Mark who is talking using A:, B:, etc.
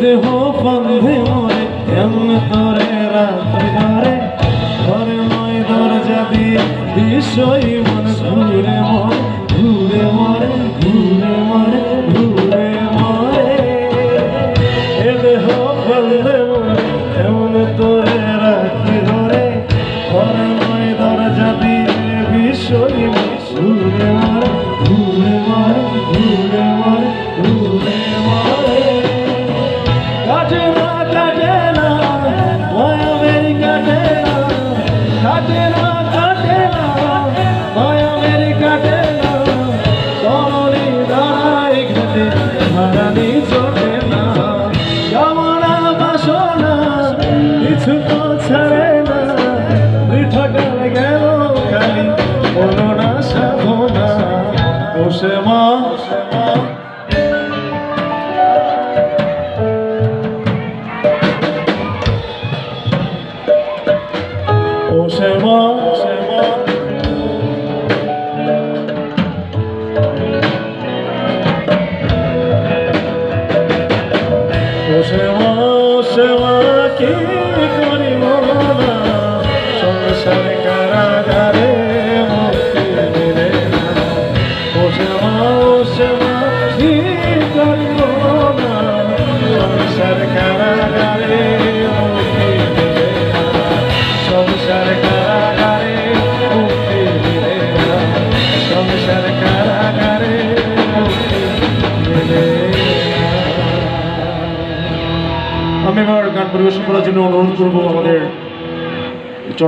A: দেহ বন্ধে মরে কেমন তোরে রাখি ধরে ঘরে নয় দরজা দিয়ে বিষয় মন ঘুরে মরে ঘুরে মরে ঘুরে মরে ঘুরে মরে এ দেহ বন্ধে মরে কেমন তোরে রাখি ধরে ঘরে নয় দরজা দিয়ে বিষয় মন ঘুরে মরে ঘুরে মরে ঘুরে মরে ঘুরে মরে কাটে না মায়া মেরি কাটে না মায়া মেরি কাটে না তরণী দাঁড়ায় ঘাটে হারানি চোখে না কামনা বাসনা কিছু তো ছাড়ে না বৃথা গেল খালি বলো না সাধনা বসে মা ও শ্যামা শ্যামা ও শ্যামা শ্যামা কি করিব না সংসার কারাগারে মুক্তি মিলে না ও শ্যামা কি করিব না সংসার কারাগারে মুক্তি মিলে না সংসার কারাগারে মুক্তি মিলে না সংসার কারাগারে মুক্তি মিলে না। আমি আমার গান পরিবেশন করার জন্য অনুরোধ করবো আমাদের চট্টগ্রাম